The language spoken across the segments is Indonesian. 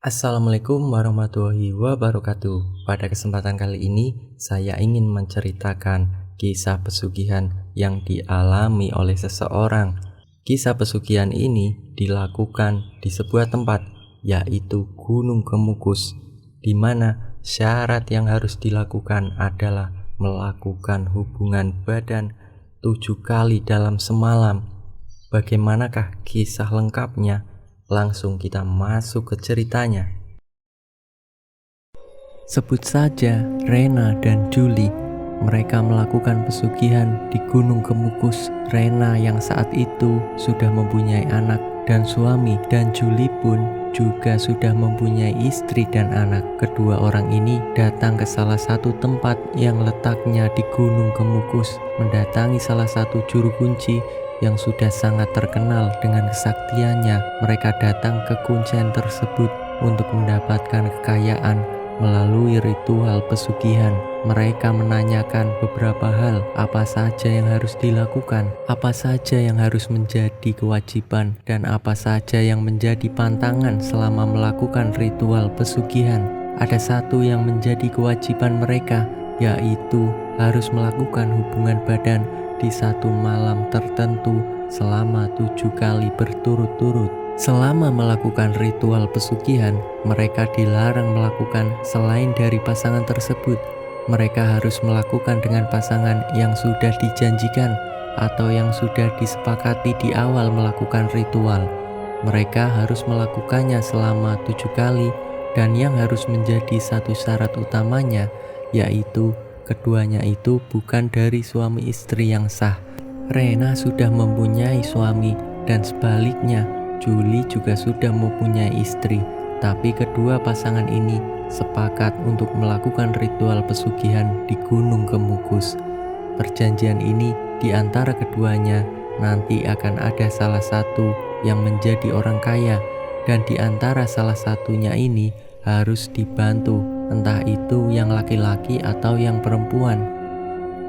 Assalamualaikum warahmatullahi wabarakatuh. Pada kesempatan kali ini, saya ingin menceritakan kisah pesugihan yang dialami oleh seseorang. Kisah pesugihan ini dilakukan di sebuah tempat, yaitu Gunung Kemukus, di mana syarat yang harus dilakukan adalah melakukan hubungan badan 7 kali dalam semalam. Bagaimanakah kisah lengkapnya? Langsung kita masuk ke ceritanya. Sebut saja Rena dan Julie. Mereka melakukan pesugihan di Gunung Kemukus. Rena yang saat itu sudah mempunyai anak dan suami, dan Julie pun juga sudah mempunyai istri dan anak. Kedua orang ini datang ke salah satu tempat yang letaknya di Gunung Kemukus, mendatangi salah satu juru kunci yang sudah sangat terkenal dengan kesaktiannya. Mereka datang ke kuncen tersebut untuk mendapatkan kekayaan melalui ritual pesugihan. Mereka menanyakan beberapa hal, apa saja yang harus dilakukan, apa saja yang harus menjadi kewajiban, dan apa saja yang menjadi pantangan selama melakukan ritual pesugihan. Ada satu yang menjadi kewajiban mereka, yaitu harus melakukan hubungan badan di satu malam tertentu selama 7 kali berturut-turut. Selama melakukan ritual pesugihan, mereka dilarang melakukan selain dari pasangan tersebut. Mereka harus melakukan dengan pasangan yang sudah dijanjikan atau yang sudah disepakati di awal melakukan ritual. Mereka harus melakukannya selama 7 kali, dan yang harus menjadi satu syarat utamanya, yaitu keduanya itu bukan dari suami istri yang sah. Rena sudah mempunyai suami, dan sebaliknya Julie juga sudah mempunyai istri. Tapi kedua pasangan ini sepakat untuk melakukan ritual pesugihan di Gunung Kemukus. Perjanjian ini di antara keduanya nanti akan ada salah satu yang menjadi orang kaya, dan di antara salah satunya ini harus dibantu, entah itu yang laki-laki atau yang perempuan.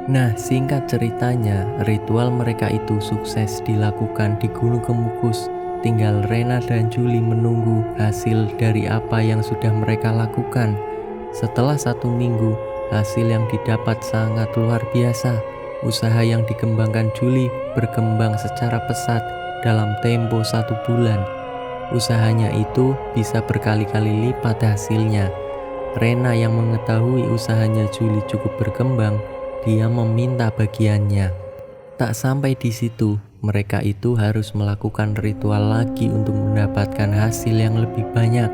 Nah, singkat ceritanya, ritual mereka itu sukses dilakukan di Gunung Kemukus. Tinggal Rena dan Julie menunggu hasil dari apa yang sudah mereka lakukan. Setelah 1 minggu, hasil yang didapat sangat luar biasa. Usaha yang dikembangkan Julie berkembang secara pesat dalam tempo 1 bulan. Usahanya itu bisa berkali-kali lipat hasilnya. Rena yang mengetahui usahanya Julie cukup berkembang, dia meminta bagiannya. Tak sampai di situ, mereka itu harus melakukan ritual lagi untuk mendapatkan hasil yang lebih banyak.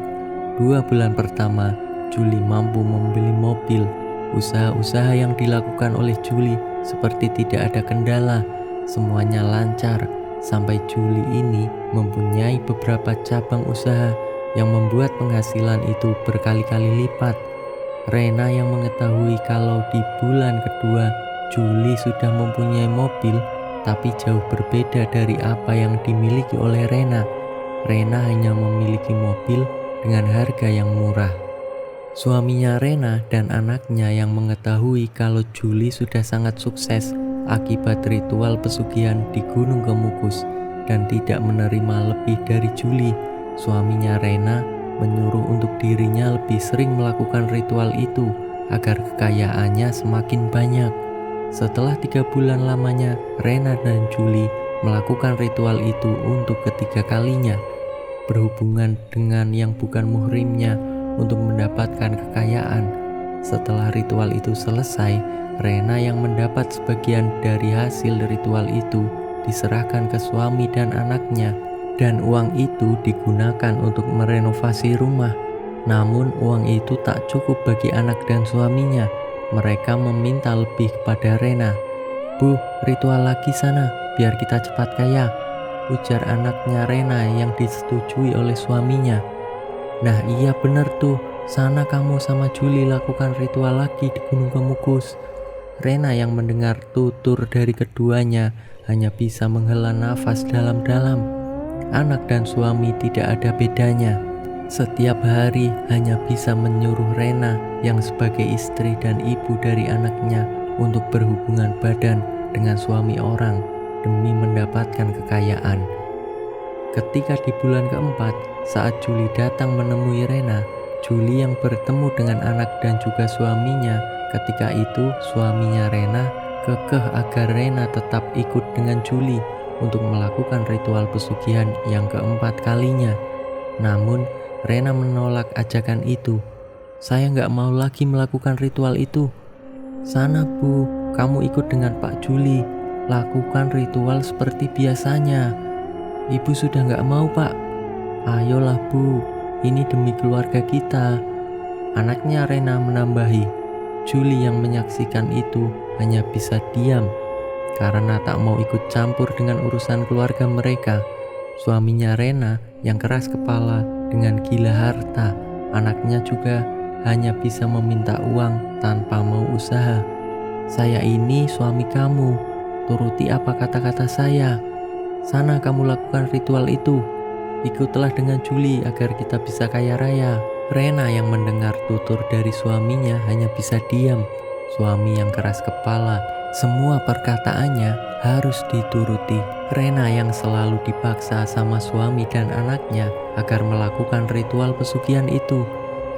2 bulan pertama, Julie mampu membeli mobil. Usaha-usaha yang dilakukan oleh Julie seperti tidak ada kendala, semuanya lancar. Sampai Julie ini mempunyai beberapa cabang usaha yang membuat penghasilan itu berkali-kali lipat. Rena yang mengetahui kalau di bulan kedua Julie sudah mempunyai mobil, tapi jauh berbeda dari apa yang dimiliki oleh Rena. Rena hanya memiliki mobil dengan harga yang murah. Suaminya Rena dan anaknya yang mengetahui kalau Julie sudah sangat sukses akibat ritual pesugihan di Gunung Kemukus dan tidak menerima lebih dari Julie, suaminya Rena menyuruh untuk dirinya lebih sering melakukan ritual itu agar kekayaannya semakin banyak. Setelah 3 bulan lamanya, Rena dan Julie melakukan ritual itu untuk ketiga kalinya, berhubungan dengan yang bukan muhrimnya untuk mendapatkan kekayaan. Setelah ritual itu selesai, Rena yang mendapat sebagian dari hasil ritual itu diserahkan ke suami dan anaknya, dan uang itu digunakan untuk merenovasi rumah. Namun uang itu tak cukup bagi anak dan suaminya. Mereka meminta lebih kepada Rena. "Bu, ritual lagi sana, biar kita cepat kaya," ujar anaknya Rena yang disetujui oleh suaminya. "Nah iya bener tuh, sana kamu sama Julie lakukan ritual lagi di Gunung Kemukus." Rena yang mendengar tutur dari keduanya hanya bisa menghela nafas dalam-dalam. Anak dan suami tidak ada bedanya. Setiap hari hanya bisa menyuruh Rena yang sebagai istri dan ibu dari anaknya untuk berhubungan badan dengan suami orang demi mendapatkan kekayaan. Ketika di bulan keempat, saat Julie datang menemui Rena, Julie yang bertemu dengan anak dan juga suaminya. Ketika itu, suaminya Rena kekeh agar Rena tetap ikut dengan Julie untuk melakukan ritual pesugihan yang keempat kalinya. Namun, Rena menolak ajakan itu. "Saya nggak mau lagi melakukan ritual itu." "Sana Bu, kamu ikut dengan Pak Julie. Lakukan ritual seperti biasanya." "Ibu sudah nggak mau Pak." "Ayolah Bu, ini demi keluarga kita." Anaknya Rena menambahi. Julie yang menyaksikan itu hanya bisa diam karena tak mau ikut campur dengan urusan keluarga mereka. Suaminya Rena yang keras kepala dengan gila harta, anaknya juga hanya bisa meminta uang tanpa mau usaha. "Saya ini suami kamu, turuti apa kata-kata saya. Sana kamu lakukan ritual itu. Ikutlah dengan Julie agar kita bisa kaya raya." Rena yang mendengar tutur dari suaminya hanya bisa diam. Suami yang keras kepala, semua perkataannya harus dituruti. Rena yang selalu dipaksa sama suami dan anaknya agar melakukan ritual pesugihan itu.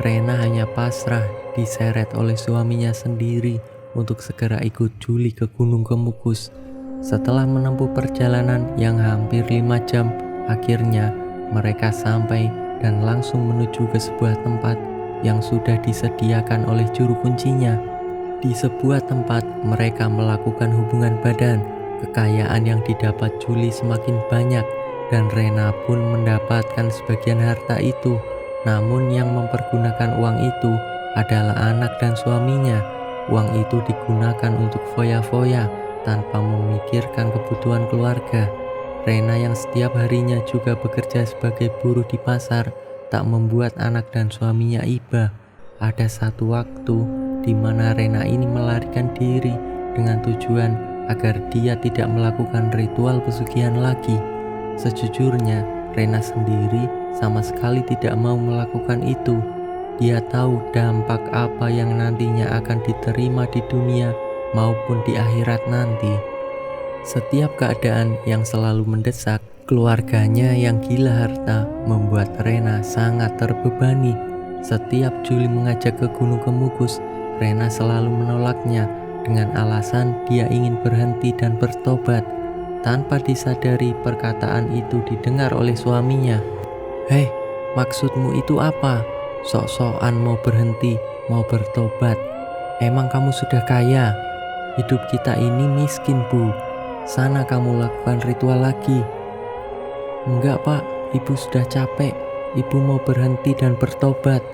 Rena hanya pasrah, diseret oleh suaminya sendiri untuk segera ikut Julie ke Gunung Kemukus. Setelah menempuh perjalanan yang hampir 5 jam, akhirnya mereka sampai dan langsung menuju ke sebuah tempat yang sudah disediakan oleh juru kuncinya. Di sebuah tempat mereka melakukan hubungan badan. Kekayaan yang didapat Julie semakin banyak dan Rena pun mendapatkan sebagian harta itu. Namun yang mempergunakan uang itu adalah anak dan suaminya. Uang itu digunakan untuk foya-foya tanpa memikirkan kebutuhan keluarga. Rena yang setiap harinya juga bekerja sebagai buruh di pasar tak membuat anak dan suaminya iba. Ada satu waktu di mana Rena ini melarikan diri dengan tujuan agar dia tidak melakukan ritual pesugihan lagi. Sejujurnya, Rena sendiri sama sekali tidak mau melakukan itu. Dia tahu dampak apa yang nantinya akan diterima di dunia maupun di akhirat nanti. Setiap keadaan yang selalu mendesak, keluarganya yang gila harta membuat Rena sangat terbebani. Setiap Julie mengajak ke Gunung Kemukus, Rena selalu menolaknya dengan alasan dia ingin berhenti dan bertobat. Tanpa disadari, perkataan itu didengar oleh suaminya. "Hei, maksudmu itu apa? Sok-sokan mau berhenti, mau bertobat. Emang kamu sudah kaya? Hidup kita ini miskin, Bu. Sana kamu lakukan ritual lagi." "Enggak Pak, Ibu sudah capek. Ibu mau berhenti dan bertobat."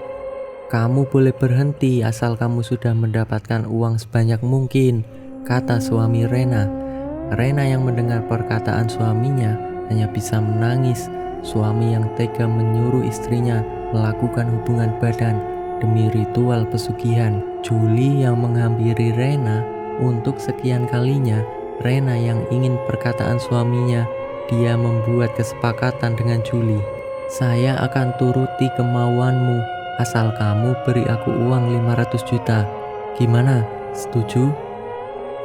"Kamu boleh berhenti asal kamu sudah mendapatkan uang sebanyak mungkin," kata suami Rena. Rena yang mendengar perkataan suaminya hanya bisa menangis. Suami yang tega menyuruh istrinya melakukan hubungan badan demi ritual pesugihan. Julie yang menghampiri Rena untuk sekian kalinya. Rena yang ingin perkataan suaminya, dia membuat kesepakatan dengan Julie. "Saya akan turuti kemauanmu asal kamu beri aku uang 500 juta. Gimana? Setuju?"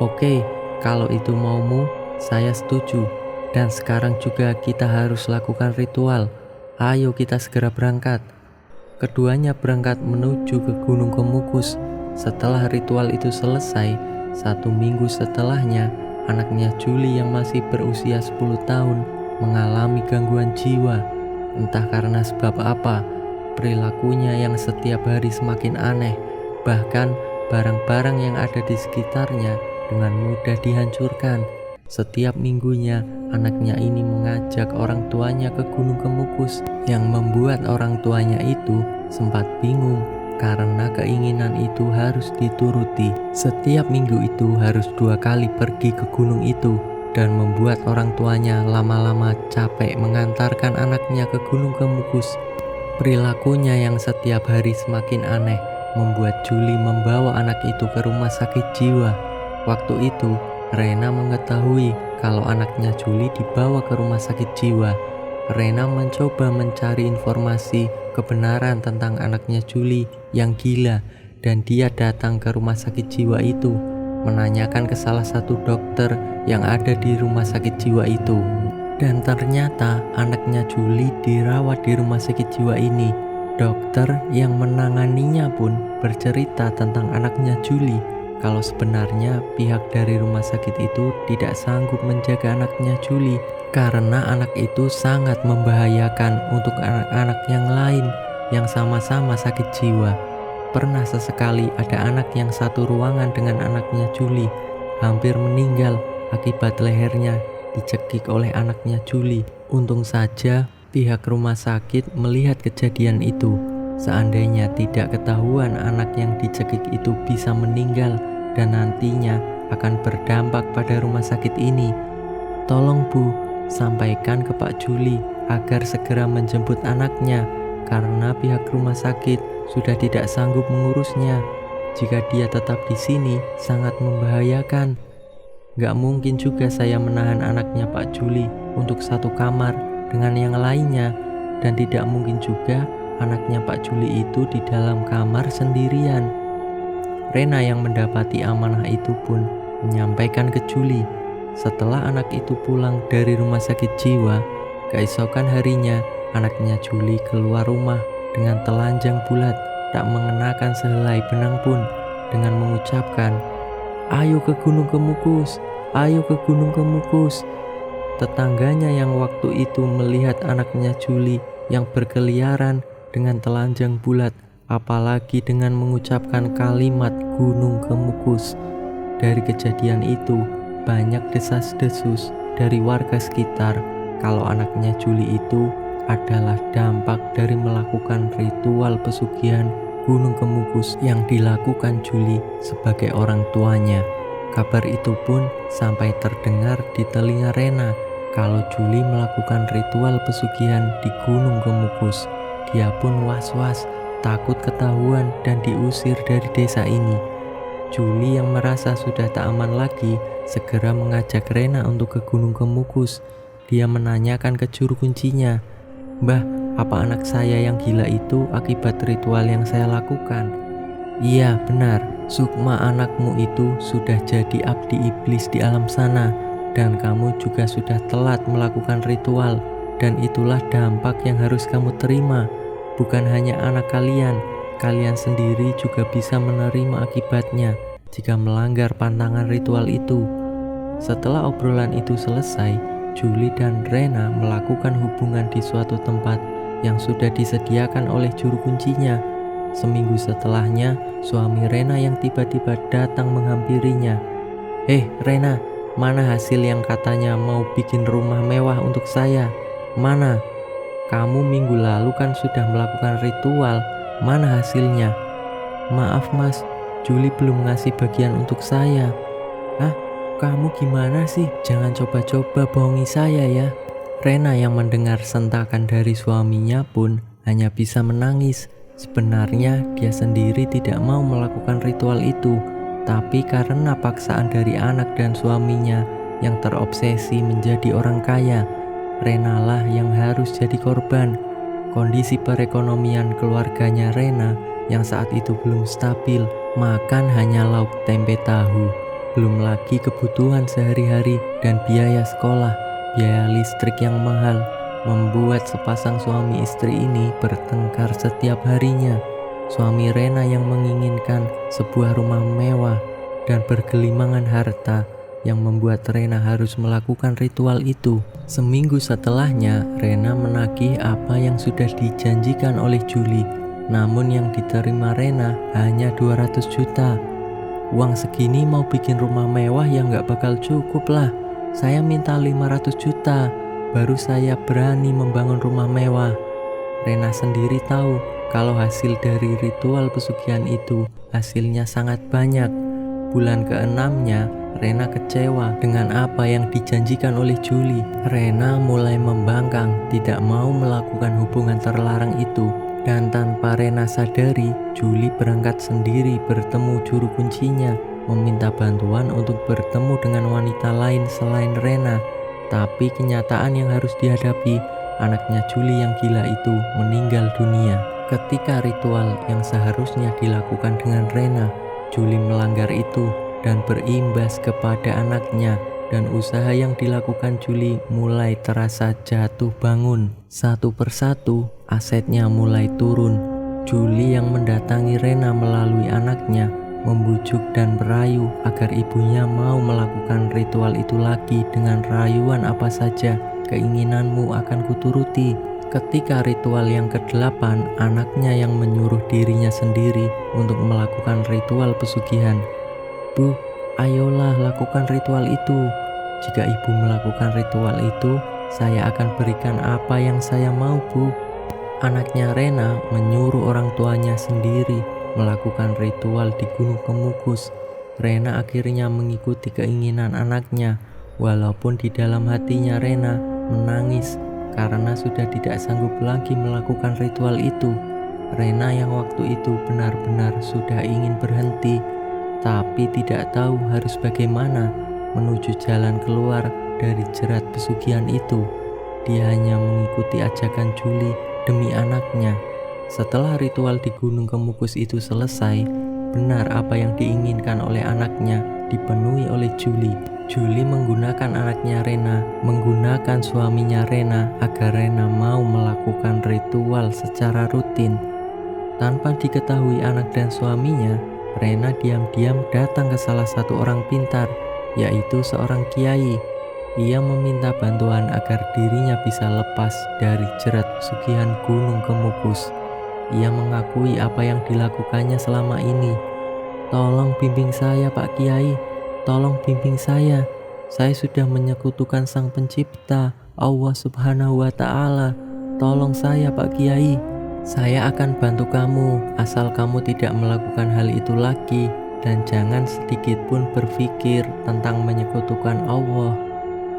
"Oke, kalau itu maumu, saya setuju. Dan sekarang juga kita harus lakukan ritual. Ayo kita segera berangkat." Keduanya berangkat menuju ke Gunung Kemukus. Setelah ritual itu selesai, 1 minggu setelahnya, anaknya Julie yang masih berusia 10 tahun mengalami gangguan jiwa. Entah karena sebab apa, perilakunya yang setiap hari semakin aneh. Bahkan barang-barang yang ada di sekitarnya dengan mudah dihancurkan. Setiap minggunya, anaknya ini mengajak orang tuanya ke Gunung Kemukus, yang membuat orang tuanya itu sempat bingung karena keinginan itu harus dituruti. Setiap minggu itu harus 2 kali pergi ke gunung itu dan membuat orang tuanya lama-lama capek mengantarkan anaknya ke Gunung Kemukus. Perilakunya yang setiap hari semakin aneh membuat Julie membawa anak itu ke rumah sakit jiwa. Waktu itu, Rena mengetahui kalau anaknya Julie dibawa ke rumah sakit jiwa. Rena mencoba mencari informasi kebenaran tentang anaknya Julie yang gila, dan dia datang ke rumah sakit jiwa itu, menanyakan ke salah satu dokter yang ada di rumah sakit jiwa itu. Dan ternyata anaknya Julie dirawat di rumah sakit jiwa ini. Dokter yang menanganinya pun bercerita tentang anaknya Julie, kalau sebenarnya pihak dari rumah sakit itu tidak sanggup menjaga anaknya Julie karena anak itu sangat membahayakan untuk anak-anak yang lain yang sama-sama sakit jiwa. Pernah sesekali ada anak yang satu ruangan dengan anaknya Julie hampir meninggal akibat lehernya dicekik oleh anaknya Julie. Untung saja pihak rumah sakit melihat kejadian itu. Seandainya tidak ketahuan anak yang dicekik itu bisa meninggal dan nantinya akan berdampak pada rumah sakit ini. Tolong Bu, sampaikan ke Pak Julie agar segera menjemput anaknya karena pihak rumah sakit sudah tidak sanggup mengurusnya. Jika dia tetap di sini sangat membahayakan. Gak mungkin juga saya menahan anaknya Pak Julie untuk satu kamar dengan yang lainnya, dan tidak mungkin juga anaknya Pak Julie itu di dalam kamar sendirian. Rena yang mendapati amanah itu pun menyampaikan ke Julie. Setelah anak itu pulang dari rumah sakit jiwa, keesokan harinya anaknya Julie keluar rumah dengan telanjang bulat, tak mengenakan sehelai benang pun, dengan mengucapkan, "Ayo ke Gunung Kemukus, ayo ke Gunung Kemukus." Tetangganya yang waktu itu melihat anaknya Julie yang berkeliaran dengan telanjang bulat, apalagi dengan mengucapkan kalimat Gunung Kemukus. Dari kejadian itu, banyak desas-desus dari warga sekitar kalau anaknya Julie itu adalah dampak dari melakukan ritual pesugihan Gunung Kemukus yang dilakukan Julie sebagai orang tuanya. Kabar itu pun sampai terdengar di telinga Rena kalau Julie melakukan ritual pesugihan di Gunung Kemukus. Dia pun was-was, takut ketahuan dan diusir dari desa ini. Julie yang merasa sudah tak aman lagi segera mengajak Rena untuk ke Gunung Kemukus. Dia menanyakan ke juru kuncinya, "Mbah, apa anak saya yang gila itu akibat ritual yang saya lakukan?" "Iya, benar. Sukma anakmu itu sudah jadi abdi iblis di alam sana, dan kamu juga sudah telat melakukan ritual, dan itulah dampak yang harus kamu terima. Bukan hanya anak kalian, kalian sendiri juga bisa menerima akibatnya jika melanggar pantangan ritual itu." Setelah obrolan itu selesai, Julie dan Rena melakukan hubungan di suatu tempat yang sudah disediakan oleh juru kuncinya. Seminggu setelahnya, suami Rena yang tiba-tiba datang menghampirinya. Rena, mana hasil yang katanya mau bikin rumah mewah untuk saya? Mana? Kamu minggu lalu kan sudah melakukan ritual, mana hasilnya?" "Maaf Mas, Julie belum ngasih bagian untuk saya." "Hah? Kamu gimana sih? Jangan coba-coba bohongi saya ya." Rena yang mendengar sentakan dari suaminya pun hanya bisa menangis. Sebenarnya dia sendiri tidak mau melakukan ritual itu, tapi karena paksaan dari anak dan suaminya yang terobsesi menjadi orang kaya, Rena lah yang harus jadi korban. Kondisi perekonomian keluarganya Rena yang saat itu belum stabil, makan hanya lauk tempe tahu, belum lagi kebutuhan sehari-hari dan biaya sekolah, biaya listrik yang mahal, membuat sepasang suami istri ini bertengkar setiap harinya. Suami Rena yang menginginkan sebuah rumah mewah dan bergelimangan harta yang membuat Rena harus melakukan ritual itu. Seminggu setelahnya, Rena menagih apa yang sudah dijanjikan oleh Julie. Namun yang diterima Rena hanya 200 juta. "Uang segini mau bikin rumah mewah yang gak bakal cukup lah. Saya minta 500 juta. Baru saya berani membangun rumah mewah." Rena sendiri tahu kalau hasil dari ritual pesugihan itu hasilnya sangat banyak. Bulan ke-6-nya, Rena kecewa dengan apa yang dijanjikan oleh Julie. Rena mulai membangkang, tidak mau melakukan hubungan terlarang itu. Dan tanpa Rena sadari, Julie berangkat sendiri bertemu juru kuncinya, meminta bantuan untuk bertemu dengan wanita lain selain Rena. Tapi kenyataan yang harus dihadapi, anaknya Julie yang gila itu meninggal dunia. Ketika ritual yang seharusnya dilakukan dengan Rena, Julie melanggar itu dan berimbas kepada anaknya dan usaha yang dilakukan Julie mulai terasa jatuh bangun. Satu persatu asetnya mulai turun. Julie yang mendatangi Rena melalui anaknya, membujuk dan merayu agar ibunya mau melakukan ritual itu lagi dengan rayuan apa saja. Keinginanmu akan kuturuti. Ketika ritual yang ke-8, anaknya yang menyuruh dirinya sendiri untuk melakukan ritual pesugihan. Bu, ayolah lakukan ritual itu. Jika ibu melakukan ritual itu, saya akan berikan apa yang saya mau, Bu. Anaknya Rena menyuruh orang tuanya sendiri melakukan ritual di Gunung Kemukus. Rena akhirnya mengikuti keinginan anaknya, walaupun di dalam hatinya Rena menangis karena sudah tidak sanggup lagi melakukan ritual itu. Rena yang waktu itu benar-benar sudah ingin berhenti, tapi tidak tahu harus bagaimana menuju jalan keluar dari jerat pesugihan itu. Dia hanya mengikuti ajakan Julie demi anaknya. Setelah ritual di Gunung Kemukus itu selesai, benar apa yang diinginkan oleh anaknya dipenuhi oleh Julie. Julie menggunakan anaknya Rena, menggunakan suaminya Rena agar Rena mau melakukan ritual secara rutin. Tanpa diketahui anak dan suaminya, Rena diam-diam datang ke salah satu orang pintar, yaitu seorang kiai. Ia meminta bantuan agar dirinya bisa lepas dari jerat pesugihan Gunung Kemukus. Ia mengakui apa yang dilakukannya selama ini. Tolong bimbing saya, Pak Kiai. Tolong bimbing saya. Saya sudah menyekutukan Sang Pencipta, Allah Subhanahu wa Ta'ala. Tolong saya, Pak Kiai. Saya akan bantu kamu, asal kamu tidak melakukan hal itu lagi, dan jangan sedikit pun berpikir tentang menyekutukan Allah.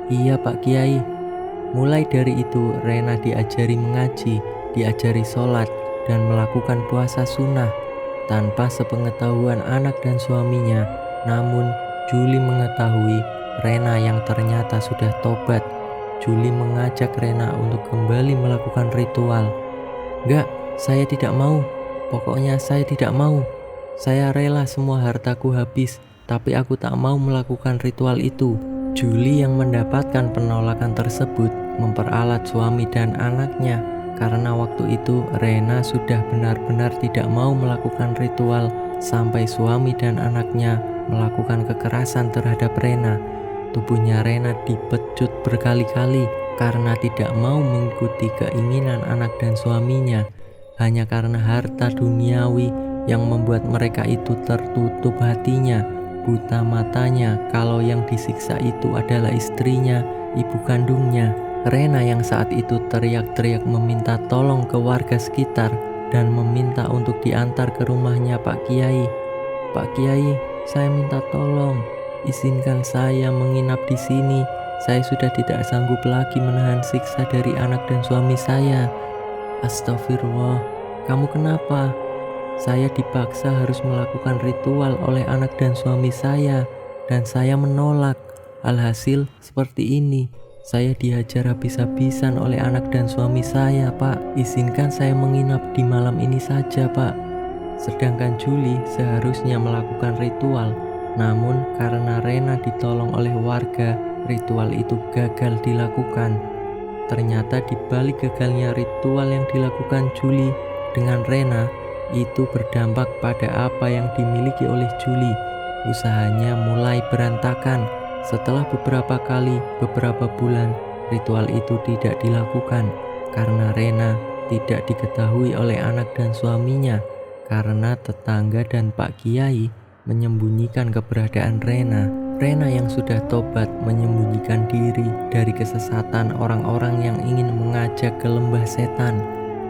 Iya, Pak Kiai. Mulai dari itu, Rena diajari mengaji, diajari sholat, dan melakukan puasa sunnah tanpa sepengetahuan anak dan suaminya. Namun, Julie mengetahui Rena yang ternyata sudah tobat. Julie mengajak Rena untuk kembali melakukan ritual. Enggak, saya tidak mau. Pokoknya saya tidak mau. Saya rela semua hartaku habis, tapi aku tak mau melakukan ritual itu. Julie yang mendapatkan penolakan tersebut memperalat suami dan anaknya, karena waktu itu Rena sudah benar-benar tidak mau melakukan ritual sampai suami dan anaknya melakukan kekerasan terhadap Rena. Tubuhnya Rena dipecut berkali-kali karena tidak mau mengikuti keinginan anak dan suaminya. Hanya karena harta duniawi yang membuat mereka itu tertutup hatinya, buta matanya kalau yang disiksa itu adalah istrinya, ibu kandungnya. Rena yang saat itu teriak-teriak meminta tolong ke warga sekitar dan meminta untuk diantar ke rumahnya Pak Kiai. Pak Kiai, saya minta tolong, izinkan saya menginap di sini. Saya sudah tidak sanggup lagi menahan siksa dari anak dan suami saya. Astagfirullah, kamu kenapa? Saya dipaksa harus melakukan ritual oleh anak dan suami saya, dan saya menolak. Alhasil seperti ini, saya dihajar habis-habisan oleh anak dan suami saya, Pak. Izinkan saya menginap di malam ini saja, Pak. Sedangkan Julie seharusnya melakukan ritual, namun karena Rena ditolong oleh warga, ritual itu gagal dilakukan. Ternyata di balik gagalnya ritual yang dilakukan Julie dengan Rena, itu berdampak pada apa yang dimiliki oleh Julie. Usahanya mulai berantakan. Setelah beberapa bulan, ritual itu tidak dilakukan karena Rena tidak diketahui oleh anak dan suaminya, karena tetangga dan Pak Kiai menyembunyikan keberadaan Rena. Rena yang sudah tobat menyembunyikan diri dari kesesatan orang-orang yang ingin mengajak ke lembah setan.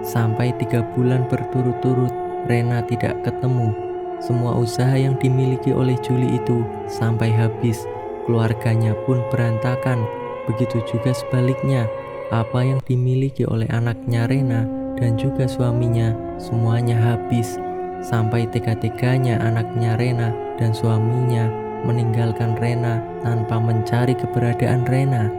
Sampai 3 bulan berturut-turut Rena tidak ketemu. Semua usaha yang dimiliki oleh Julie itu sampai habis. Keluarganya pun berantakan. Begitu juga sebaliknya, apa yang dimiliki oleh anaknya Rena dan juga suaminya semuanya habis. Sampai tega-teganya anaknya Rena dan suaminya meninggalkan Rena tanpa mencari keberadaan Rena.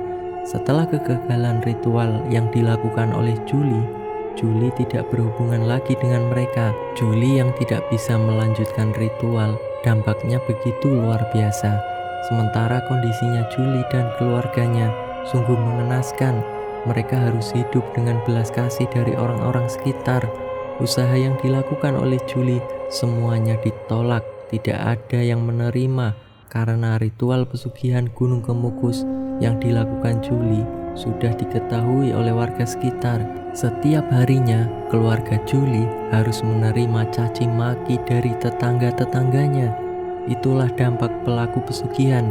Setelah kegagalan ritual yang dilakukan oleh Julie tidak berhubungan lagi dengan mereka. Julie yang tidak bisa melanjutkan ritual, dampaknya begitu luar biasa. Sementara kondisinya Julie dan keluarganya sungguh mengenaskan. Mereka harus hidup dengan belas kasih dari orang-orang sekitar. Usaha yang dilakukan oleh Julie semuanya ditolak, tidak ada yang menerima karena ritual pesugihan Gunung Kemukus yang dilakukan Julie sudah diketahui oleh warga sekitar. Setiap harinya, keluarga Julie harus menerima caci maki dari tetangga-tetangganya. Itulah dampak pelaku pesugihan.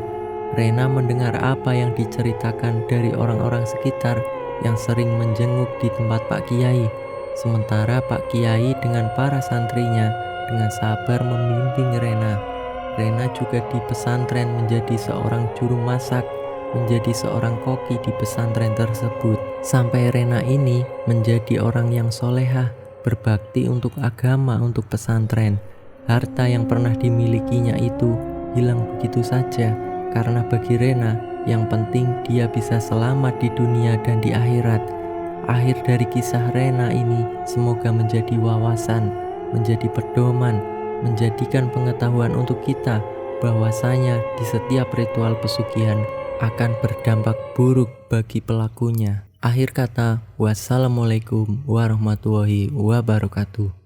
Rena mendengar apa yang diceritakan dari orang-orang sekitar yang sering menjenguk di tempat Pak Kiai. Sementara Pak Kiai dengan para santrinya dengan sabar membimbing Rena. Rena juga di pesantren menjadi seorang juru masak, menjadi seorang koki di pesantren tersebut. Sampai Rena ini menjadi orang yang solehah, berbakti untuk agama, untuk pesantren. Harta yang pernah dimilikinya itu hilang begitu saja, karena bagi Rena yang penting dia bisa selamat di dunia dan di akhirat. Akhir dari kisah Rena ini semoga menjadi wawasan, menjadi pedoman, menjadikan pengetahuan untuk kita bahwasanya di setiap ritual pesugihan akan berdampak buruk bagi pelakunya. Akhir kata, wassalamualaikum warahmatullahi wabarakatuh.